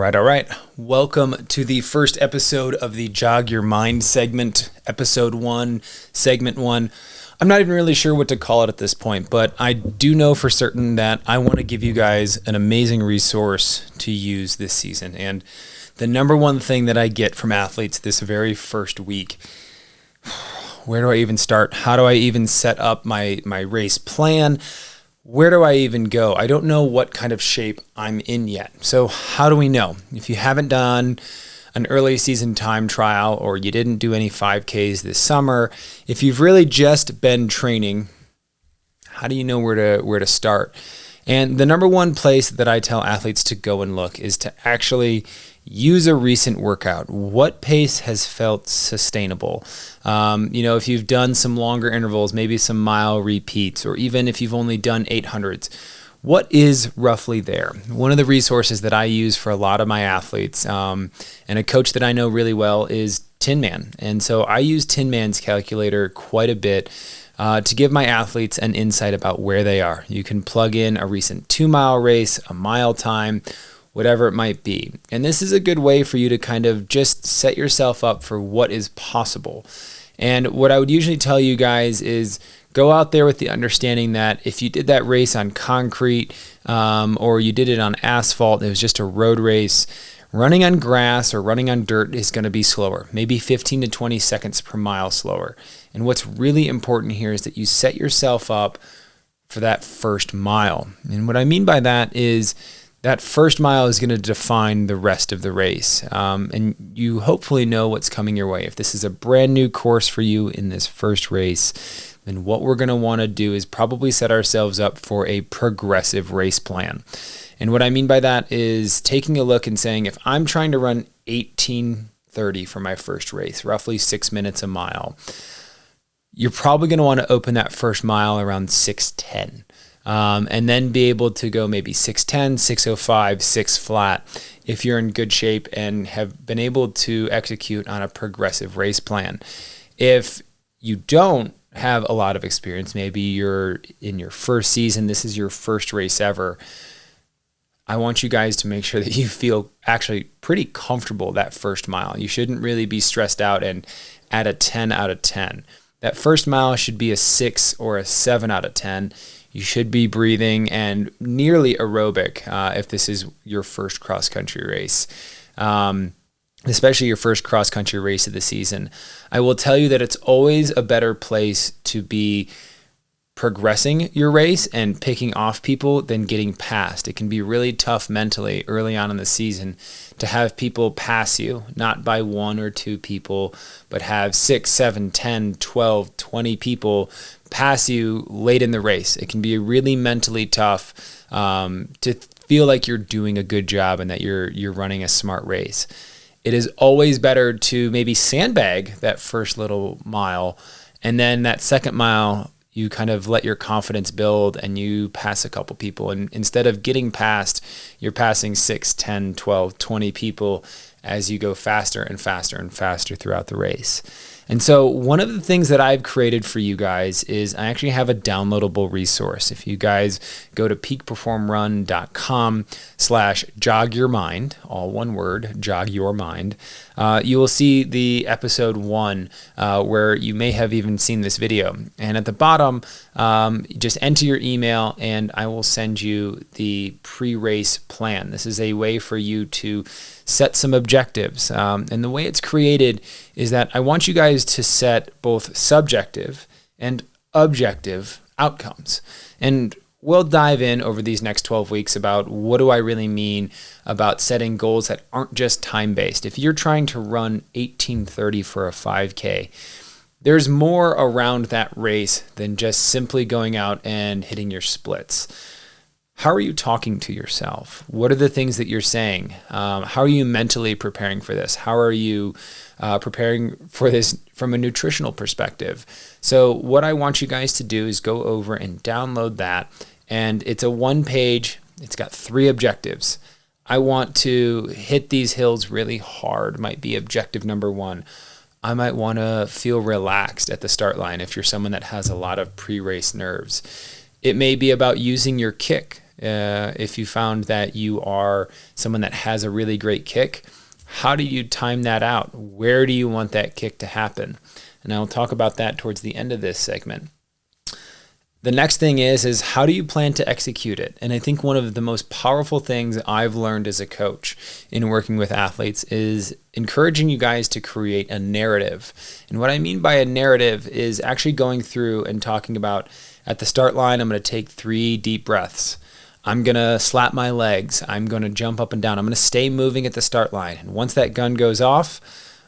All right. Welcome to the first episode of the Jog Your Mind segment, episode 1, segment 1. I'm not even really sure what to call it at this point, but I do know for certain that I want to give you guys an amazing resource to use this season. And the number one thing that I get from athletes this very first week, where do I even start? How do I even set up my race plan? Where do I even go? I don't know what kind of shape I'm in yet. So how do we know? If you haven't done an early season time trial or you didn't do any 5Ks this summer, if you've really just been training, how do you know where to start? And the number one place that I tell athletes to go and look is to actually use a recent workout. What pace has felt sustainable? If you've done some longer intervals, maybe some mile repeats, or even if you've only done 800s, what is roughly there? One of the resources that I use for a lot of my athletes, and a coach that I know really well, is Tin Man. And so I use Tin Man's calculator quite a bit to give my athletes an insight about where they are. You can plug in a recent 2-mile race, a mile time, whatever it might be. And this is a good way for you to kind of just set yourself up for what is possible. And what I would usually tell you guys is go out there with the understanding that if you did that race on concrete or you did it on asphalt, it was just a road race, running on grass or running on dirt is going to be slower, maybe 15 to 20 seconds per mile slower. And what's really important here is that you set yourself up for that first mile. And what I mean by that is that first mile is going to define the rest of the race. And you hopefully know what's coming your way. If this is a brand new course for you in this first race, then what we're going to want to do is probably set ourselves up for a progressive race plan. And what I mean by that is taking a look and saying, if I'm trying to run 18:30 for my first race, roughly 6 minutes a mile, you're probably going to want to open that first mile around 6:10. And then be able to go maybe 6:10, 6:05, 6 flat if you're in good shape and have been able to execute on a progressive race plan. If you don't have a lot of experience, maybe you're in your first season, this is your first race ever, I want you guys to make sure that you feel actually pretty comfortable that first mile. You shouldn't really be stressed out and at a 10 out of 10. That first mile should be a 6 or a 7 out of 10. You should be breathing and nearly aerobic if this is your first cross-country race, especially your first cross-country race of the season. I will tell you that it's always a better place to be progressing your race and picking off people than getting past. It can be really tough mentally early on in the season to have people pass you, not by 1 or 2 people, but have 6, 7, 10, 12, 20 people pass you late in the race. It can be really mentally tough to feel like you're doing a good job and that you're running a smart race. It is always better to maybe sandbag that first little mile, and then that second mile you kind of let your confidence build and you pass a couple people. And instead of getting past, you're passing 6, 10, 12, 20 people as you go faster and faster and faster throughout the race. And so one of the things that I've created for you guys is I actually have a downloadable resource. If you guys go to peakperformrun.com/jogyourmind, all one word, jog your mind, you will see the episode 1 where you may have even seen this video. And at the bottom, just enter your email and I will send you the pre-race plan. This is a way for you to set some objectives. And the way it's created is that I want you guys to set both subjective and objective outcomes. And we'll dive in over these next 12 weeks about what do I really mean about setting goals that aren't just time-based. If you're trying to run 18:30 for a 5K, there's more around that race than just simply going out and hitting your splits. How are you talking to yourself? What are the things that you're saying? How are you mentally preparing for this? How are you preparing for this from a nutritional perspective? So what I want you guys to do is go over and download that. And it's a 1-page, it's got 3 objectives. I want to hit these hills really hard, might be objective number 1. I might want to feel relaxed at the start line if you're someone that has a lot of pre-race nerves. It may be about using your kick if you found that you are someone that has a really great kick, how do you time that out? Where do you want that kick to happen? And I'll talk about that towards the end of this segment. The next thing is how do you plan to execute it? And I think one of the most powerful things I've learned as a coach in working with athletes is encouraging you guys to create a narrative. And what I mean by a narrative is actually going through and talking about, at the start line, I'm going to take 3 deep breaths. I'm going to slap my legs. I'm going to jump up and down. I'm going to stay moving at the start line. And once that gun goes off,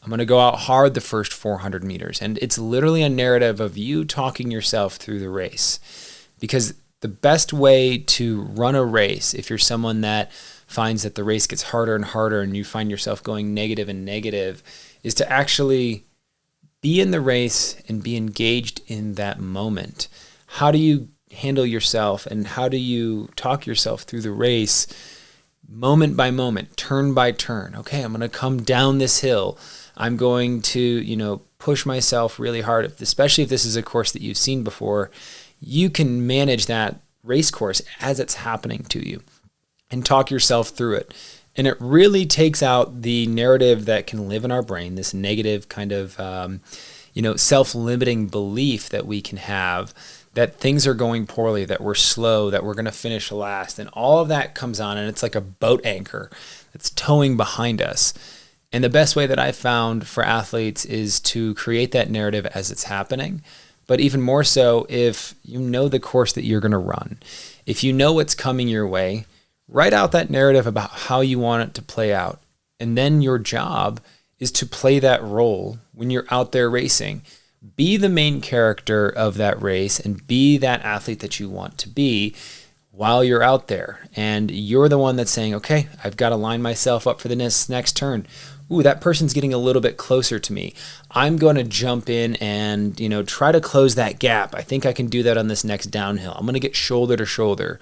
I'm going to go out hard the first 400 meters. And it's literally a narrative of you talking yourself through the race. Because the best way to run a race, if you're someone that finds that the race gets harder and harder and you find yourself going negative and negative, is to actually be in the race and be engaged in that moment. How do you handle yourself and how do you talk yourself through the race moment by moment, turn by turn? Okay, I'm going to come down this hill. I'm going to, push myself really hard, especially if this is a course that you've seen before. You can manage that race course as it's happening to you and talk yourself through it. And it really takes out the narrative that can live in our brain, this negative kind of, self-limiting belief that we can have that things are going poorly, that we're slow, that we're going to finish last. And all of that comes on, and it's like a boat anchor that's towing behind us. And the best way that I've found for athletes is to create that narrative as it's happening. But even more so, if you know the course that you're going to run, if you know what's coming your way, write out that narrative about how you want it to play out. And then your job is to play that role when you're out there racing. Be the main character of that race and be that athlete that you want to be while you're out there. And you're the one that's saying, okay, I've got to line myself up for the next turn. Ooh, that person's getting a little bit closer to me. I'm going to jump in and, try to close that gap. I think I can do that on this next downhill. I'm going to get shoulder to shoulder.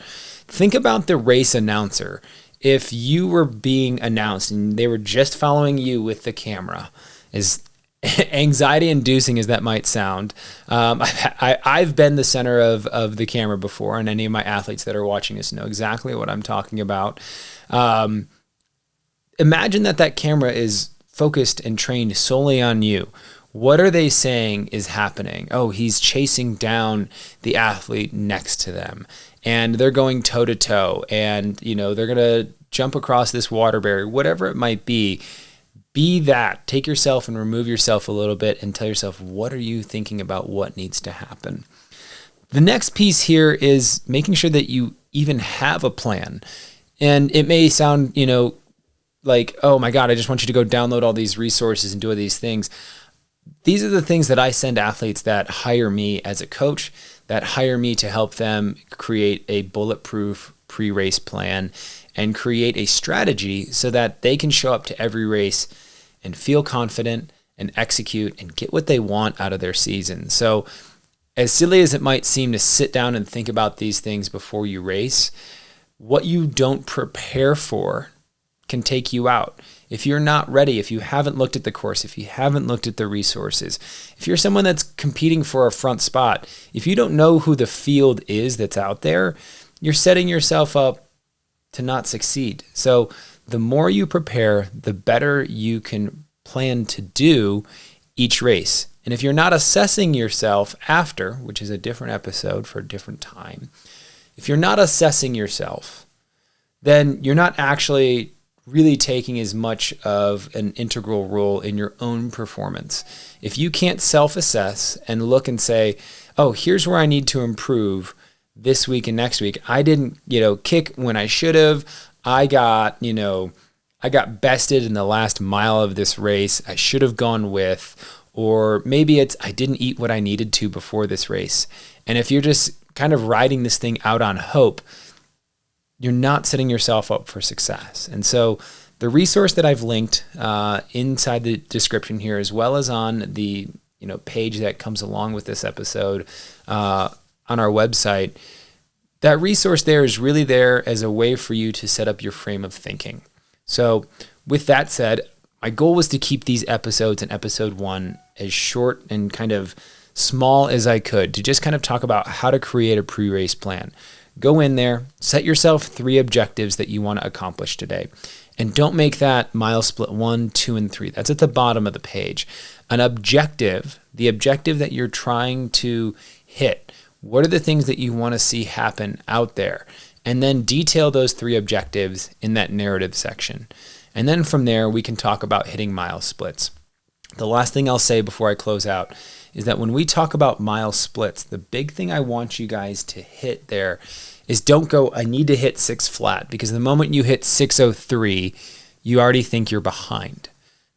Think about the race announcer. If you were being announced and they were just following you with the camera, as anxiety inducing as that might sound, I've been the center of the camera before, and any of my athletes that are watching this know exactly what I'm talking about. Imagine that camera is focused and trained solely on you. What are they saying is happening? Oh, he's chasing down the athlete next to them, and they're going toe to toe, and they're going to jump across this water barrier, whatever it might be. Be that. Take yourself and remove yourself a little bit and tell yourself, what are you thinking about what needs to happen? The next piece here is making sure that you even have a plan. And it may sound, like, oh my God, I just want you to go download all these resources and do all these things. These are the things that I send athletes that hire me as a coach, that hire me to help them create a bulletproof pre-race plan and create a strategy so that they can show up to every race and feel confident and execute and get what they want out of their season. So as silly as it might seem to sit down and think about these things before you race, what you don't prepare for can take you out. If you're not ready, if you haven't looked at the course, if you haven't looked at the resources, if you're someone that's competing for a front spot, if you don't know who the field is that's out there, you're setting yourself up to not succeed. So the more you prepare, the better you can plan to do each race. And if you're not assessing yourself after, which is a different episode for a different time, if you're not assessing yourself, then you're not actually really taking as much of an integral role in your own performance. If you can't self-assess and look and say, oh, here's where I need to improve this week and next week. I didn't, kick when I should have. I got bested in the last mile of this race. I should have gone with, or maybe it's I didn't eat what I needed to before this race. And if you're just kind of riding this thing out on hope, you're not setting yourself up for success. And so the resource that I've linked inside the description here, as well as on the page that comes along with this episode on our website, that resource there is really there as a way for you to set up your frame of thinking. So with that said, my goal was to keep these episodes in episode 1 as short and kind of small as I could, to just kind of talk about how to create a pre-race plan. go in there, set yourself 3 objectives that you want to accomplish today. And don't make that mile split 1, 2, and 3. That's at the bottom of the page. An objective, the objective that you're trying to hit, what are the things that you want to see happen out there? And then detail those 3 objectives in that narrative section. And then from there, we can talk about hitting mile splits. The last thing I'll say before I close out is that when we talk about mile splits, the big thing I want you guys to hit there is don't go, I need to hit 6 flat, because the moment you hit 6:03, you already think you're behind.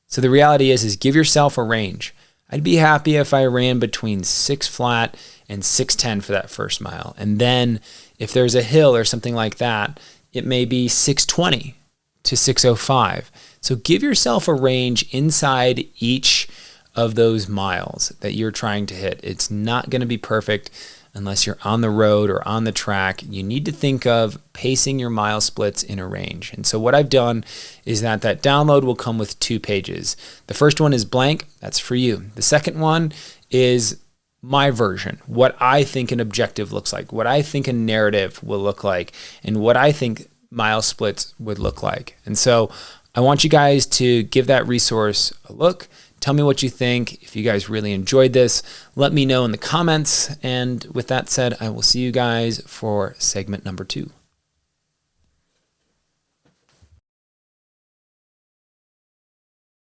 So the reality is give yourself a range. I'd be happy if I ran between 6 flat and 6:10 for that first mile. And then if there's a hill or something like that, it may be 6:20 to 6:05. So give yourself a range inside each of those miles that you're trying to hit. It's not going to be perfect unless you're on the road or on the track. You need to think of pacing your mile splits in a range. And so what I've done is that download will come with 2 pages. The first one is blank. That's for you. The second one is my version, what I think an objective looks like, what I think a narrative will look like, and what I think mile splits would look like. And so I want you guys to give that resource a look. Tell me what you think. If you guys really enjoyed this, let me know in the comments. And with that said, I will see you guys for segment number 2.